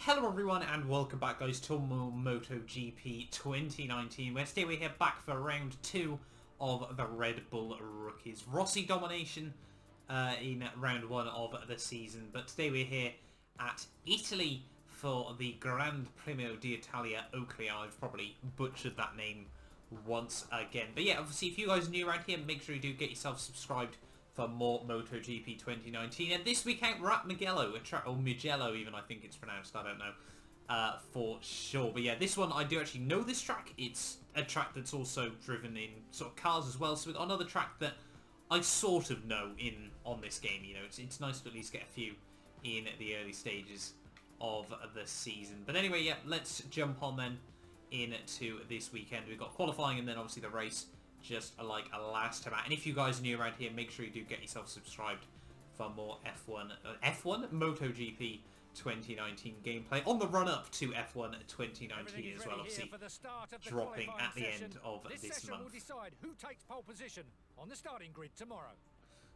Hello everyone and welcome back guys to more MotoGP 2019 where today we're here back for round 2 of the Red Bull Rookies. Rossi domination in round 1 of the season, but today we're here at Italy for the Grand Premio d'Italia Oakley. I've probably butchered that name once again. But yeah, obviously if you guys are new around here, make sure you do get yourself subscribed for more MotoGP 2019. And this weekend we're at Mugello, or Mugello even I think it's pronounced, I don't know for sure. But yeah, this one I do actually know this track. It's a track that's also driven in sort of cars as well, so we've got another track that I sort of know on this game. You know, it's nice to at least get a few in the early stages of the season. But anyway, yeah, let's jump on then into this weekend. We've got qualifying and then obviously the race, just like last time out. And if you guys are new around here, make sure you do get yourself subscribed for more F1 MotoGP 2019 gameplay on the run up to F1 2019 as well, obviously dropping at the end of this month. Will decide who takes pole position on the starting grid tomorrow.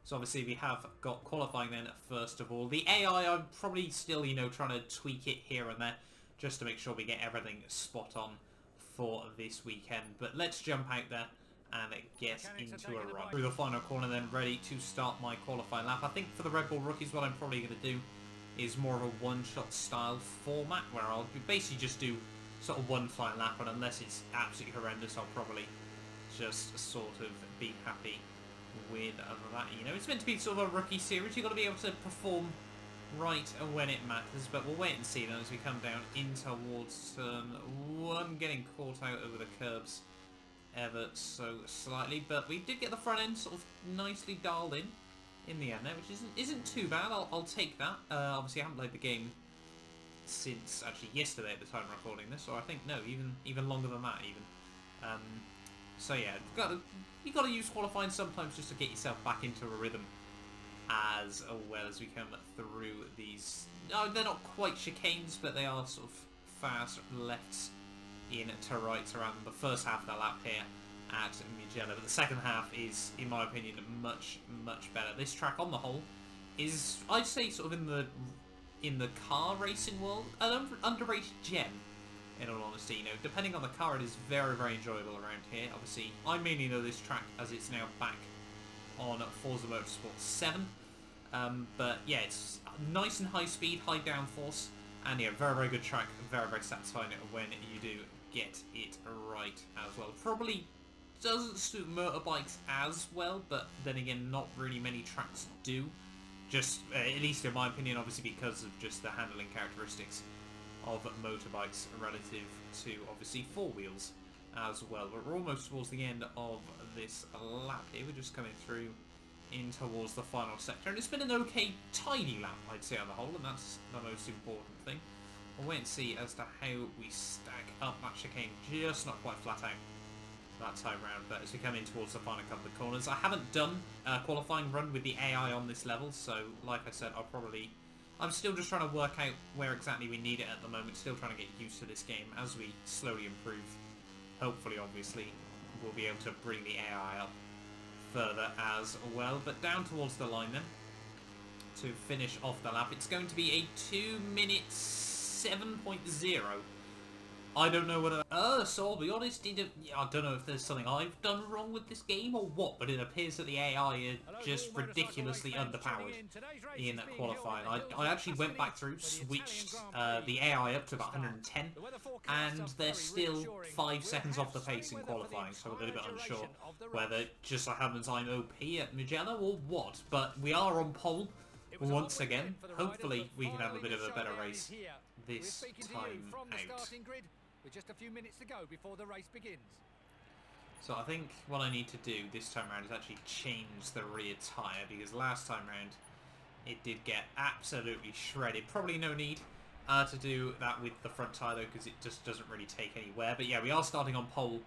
So obviously we have got qualifying then first of all. The AI, I'm probably still, you know, trying to tweak it here and there just to make sure we get everything spot on for this weekend. But let's jump out there and it gets into a run. Through the final corner then, ready to start my qualifying lap. I think for the Red Bull Rookies what I'm probably going to do is more of a one-shot style format where I'll basically just do sort of one final lap, and unless it's absolutely horrendous I'll probably just sort of be happy with that. You know, it's meant to be sort of a rookie series, you've got to be able to perform right when it matters, but we'll wait and see then as we come down in towards turn 1, getting caught out over the curbs ever so slightly, but we did get the front end sort of nicely dialed in the end there, which isn't too bad. I'll take that. Obviously I haven't played the game since actually yesterday at the time of recording this, or I think no, even longer than that even. So yeah, you got to use qualifying sometimes just to get yourself back into a rhythm as well as we come through these. Oh, they're not quite chicanes, but they are sort of fast lefts in to rights around the first half of the lap here at Mugello, but the second half is, in my opinion, much better. This track on the whole is, I'd say, sort of in the car racing world, an underrated gem, in all honesty. You know, depending on the car, it is very enjoyable around here. Obviously, I mainly know this track as it's now back on Forza Motorsport 7, but yeah, it's nice and high speed, high downforce, and yeah, very good track, very satisfying when you do get it right as well. Probably doesn't suit motorbikes as well, but then again, not really many tracks do. Just, at least in my opinion, obviously because of just the handling characteristics of motorbikes relative to, obviously, four wheels as well. But we're almost towards the end of this lap here. We're just coming through in towards the final sector, and it's been an okay, tidy lap, I'd say, on the whole, and that's the most important thing. We'll wait and see as to how we stack up. That chicane just not quite flat out that time round, but as we come in towards the final couple of corners, I haven't done a qualifying run with the AI on this level, so like I said, I'm still just trying to work out where exactly we need it at the moment, still trying to get used to this game. As we slowly improve, hopefully, obviously, we'll be able to bring the AI up further as well. But down towards the line then, to finish off the lap, it's going to be a 2 minutes 7.0. I don't know what so I'll be honest, I don't know if there's something I've done wrong with this game or what, but it appears that the AI are just ridiculoly underpowered in qualifying. I actually went back through, switched the AI up to about 110, and they're still 5 seconds off the pace in qualifying, so I'm a little bit unsure whether just so happens I'm OP at Mugello or what, but we are on pole once again. Hopefully we can have a bit of a better race this time out. With just a few minutes to go before the race begins. So I think what I need to do this time around is actually change the rear tyre, because last time round it did get absolutely shredded. Probably no need to do that with the front tyre though, because it just doesn't really take anywhere. But yeah, we are starting on pole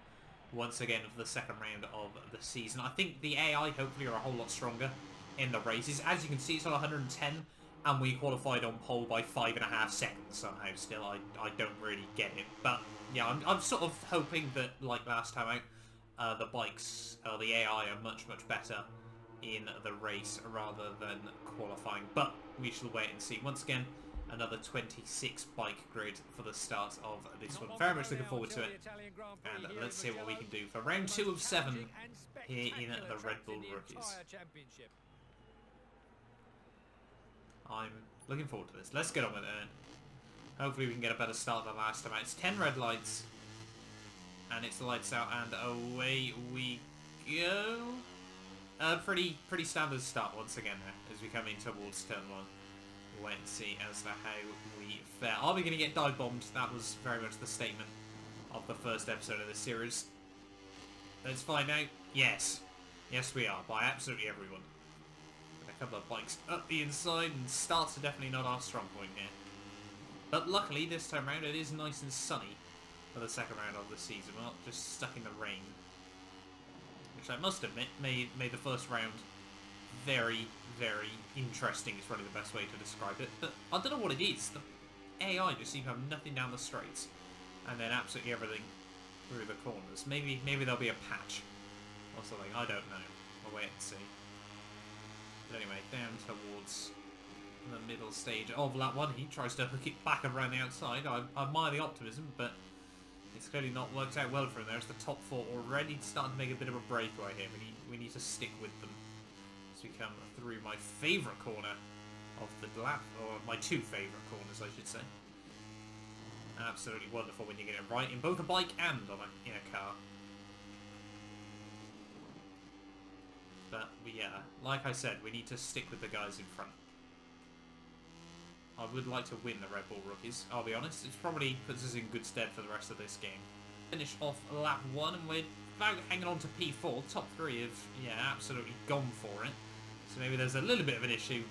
once again for the second round of the season. I think the AI hopefully are a whole lot stronger in the races. As you can see, it's on 110. And we qualified on pole by 5.5 seconds somehow still. I don't really get it. But yeah, I'm sort of hoping that, like last time out, the bikes, the AI are much better in the race rather than qualifying. But we shall wait and see. Once again, another 26 bike grid for the start of this one. Very much looking forward to it. And let's see what we can do for round 2 of 7 here in the Red Bull Rookies. I'm looking forward to this. Let's get on with it. Hopefully we can get a better start than last time. It's 10 red lights. And it's lights out and away we go. Pretty standard start once again there, as we come in towards turn 1. We'll wait and see as to how we fare. Are we going to get dive bombed? That was very much the statement of the first episode of this series. Let's find out. Yes. Yes we are, by absolutely everyone. A couple of bikes up the inside, and starts are definitely not our strong point here. But luckily this time around it is nice and sunny for the second round of the season. We're not just stuck in the rain. Which I must admit made the first round very, very interesting. It's probably the best way to describe it. But I don't know what it is. The AI just seems to have nothing down the straights. And then absolutely everything through the corners. Maybe there'll be a patch or something. I don't know. We'll wait and see. But anyway, down towards the middle stage of lap 1. He tries to hook it back around the outside. I admire the optimism, but it's clearly not worked out well for him. There's the top 4 already starting to make a bit of a breakaway here. We need to stick with them as we come through my favourite corner of the lap, or my 2 favourite corners, I should say. Absolutely wonderful when you get it right in both a bike and in a car. But like I said, we need to stick with the guys in front. I would like to win the Red Bull Rookies, I'll be honest. It probably puts us in good stead for the rest of this game. Finish off lap 1 and we're about hanging on to P4. Top 3 have, absolutely gone for it. So maybe there's a little bit of an issue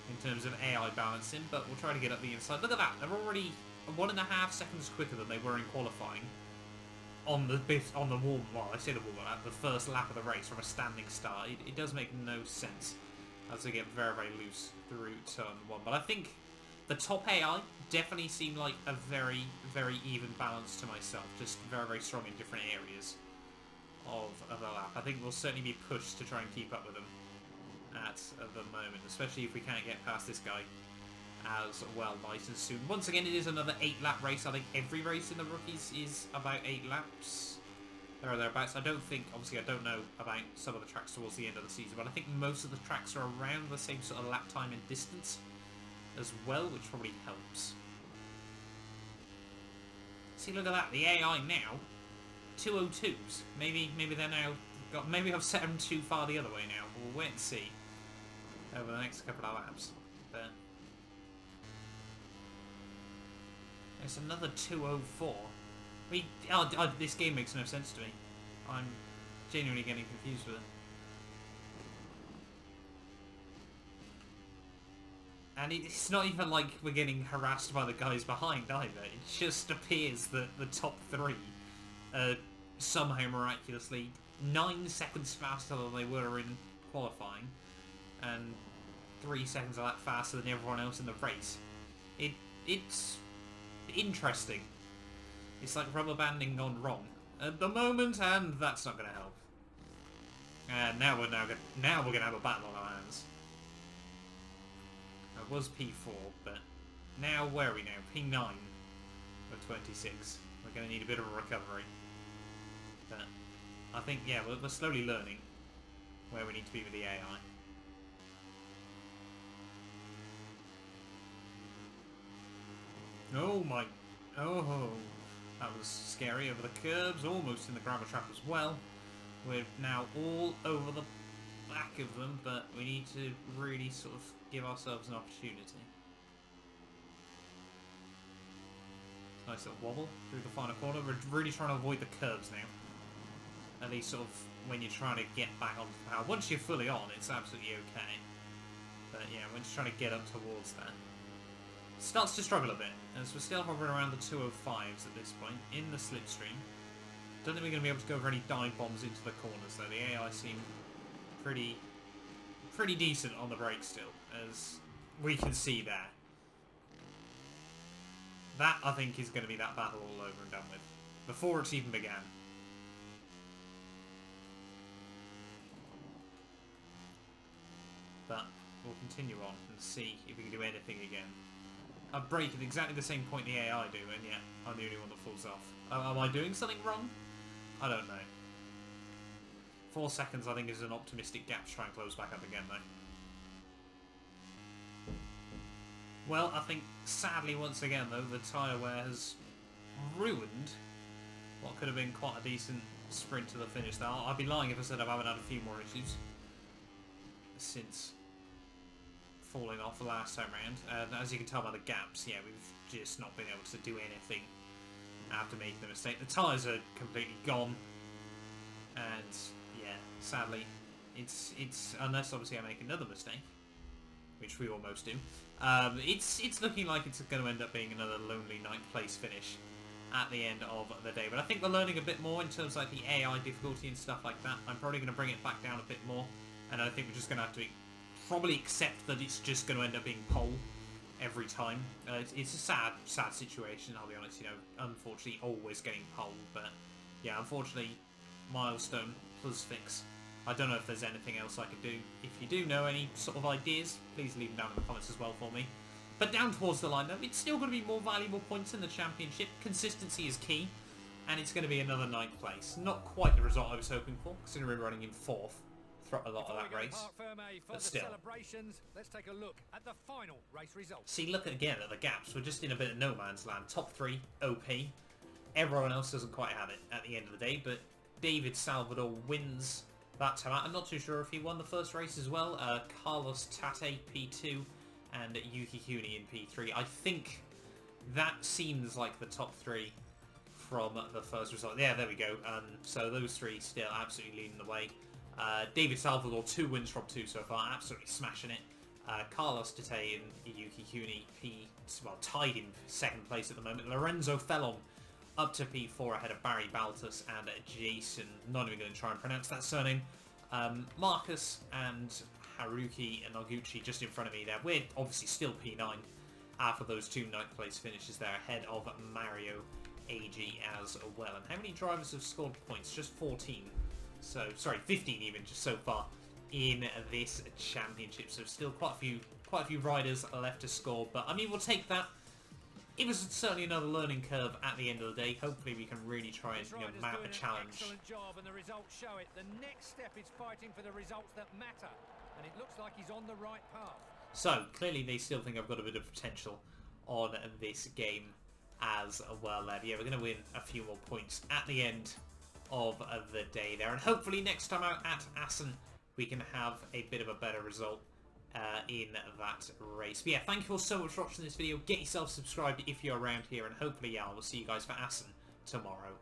in terms of AI balancing, but we'll try to get up the inside. Look at that, they're already 1.5 seconds quicker than they were in qualifying. On the warm, well, I say the warm lap, the first lap of the race from a standing start. It does make no sense as they get very, very loose through turn 1. But I think the top AI definitely seemed like a very, very even balance to myself. Just very, very strong in different areas of the lap. I think we'll certainly be pushed to try and keep up with them at the moment, especially if we can't get past this guy as well nice and soon. Once again, it is another 8-lap race. I think every race in the Rookies is about 8 laps. There or thereabouts. I don't think, obviously I don't know about some of the tracks towards the end of the season, but I think most of the tracks are around the same sort of lap time and distance as well, which probably helps. See, look at that, the AI now, 202s. Maybe they're now maybe I've set them too far the other way now. We'll wait and see over the next couple of laps. But it's another 204. This game makes no sense to me. I'm genuinely getting confused with it. And it's not even like we're getting harassed by the guys behind either. It just appears that the top 3 are somehow miraculously 9 seconds faster than they were in qualifying, and 3 seconds of that faster than everyone else in the race. It's interesting. It's like rubber banding gone wrong at the moment, and that's not going to help. And now we're going to have a battle on our hands. It was P4, but now where are we now? P9 of 26. We're going to need a bit of a recovery. But I think, we're slowly learning where we need to be with the AI. Oh my... Oh, that was scary over the curbs, almost in the gravel trap as well. We're now all over the back of them, but we need to really sort of give ourselves an opportunity. Nice little wobble through the final corner. We're really trying to avoid the curbs now. At least sort of when you're trying to get back onto the power. Once you're fully on, it's absolutely okay. But yeah, when you're trying to get up towards that, starts to struggle a bit, as we're still hovering around the 205s at this point, in the slipstream. Don't think we're going to be able to go for any dive bombs into the corners, though. The AI seem pretty decent on the brakes still, as we can see there. That, I think, is going to be that battle all over and done with, before it's even began. But we'll continue on and see if we can do anything again. I brake at exactly the same point the AI do, and yeah, I'm the only one that falls off. Am I doing something wrong? I don't know. 4 seconds, I think, is an optimistic gap to try and close back up again, though. Well, I think, sadly, once again, though, the tyre wear has ruined what could have been quite a decent sprint to the finish. Now, I'd be lying if I said I haven't had a few more issues since falling off the last time round. As you can tell by the gaps, yeah, we've just not been able to do anything after making the mistake. The tyres are completely gone, and yeah, sadly, it's unless obviously I make another mistake, which we almost do. It's looking like it's going to end up being another lonely 9th place finish at the end of the day. But I think we're learning a bit more in terms of like the AI difficulty and stuff like that. I'm probably going to bring it back down a bit more, and I think we're just going to have to probably accept that it's just going to end up being pole every time. It's a sad situation, I'll be honest, you know, unfortunately always getting pole, but yeah, unfortunately, milestone plus fix. I don't know if there's anything else I could do. If you do know any sort of ideas, please leave them down in the comments as well for me. But down towards the line, though, it's still going to be more valuable points in the championship. Consistency is key, and it's going to be another 9th place. Not quite the result I was hoping for, considering we're running in 4th throughout a lot of that race. But still. Let's take a look at the final race results. See, look again at the gaps. We're just in a bit of no man's land. Top 3, OP. Everyone else doesn't quite have it at the end of the day, but David Salvador wins that time out. I'm not too sure if he won the first race as well. Carlos Tate P2 and Yuki Kuni in P3. I think that seems like the top 3 from the first result. Yeah, there we go. So those 3 still absolutely leading the way. David Salvador, 2 wins from 2 so far, absolutely smashing it. Carlos Tate and Yuki Kuni tied in 2nd place at the moment. Lorenzo Fellon up to P4 ahead of Barry Baltus and Jason. Not even going to try and pronounce that surname. Marcus and Haruki Noguchi just in front of me there. We're obviously still P9 after those 2 9th place finishes there, ahead of Mario AG as well. And how many drivers have scored points? Just 14. So, sorry, 15 even, just so far in this championship. So still quite a few riders left to score. But, I mean, we'll take that. It was certainly another learning curve at the end of the day. Hopefully we can really try and mount a challenge. Excellent job, and the results show it. The next step is fighting for the results that matter. And it looks like he's on the right path. So, clearly they still think I've got a bit of potential on this game as well. Yeah, we're going to win a few more points at the end of the day there. And hopefully next time out at Assen, we can have a bit of a better result in that race. But yeah, thank you all so much for watching this video. Get yourself subscribed if you're around here, and hopefully, yeah, I will see you guys for Assen tomorrow.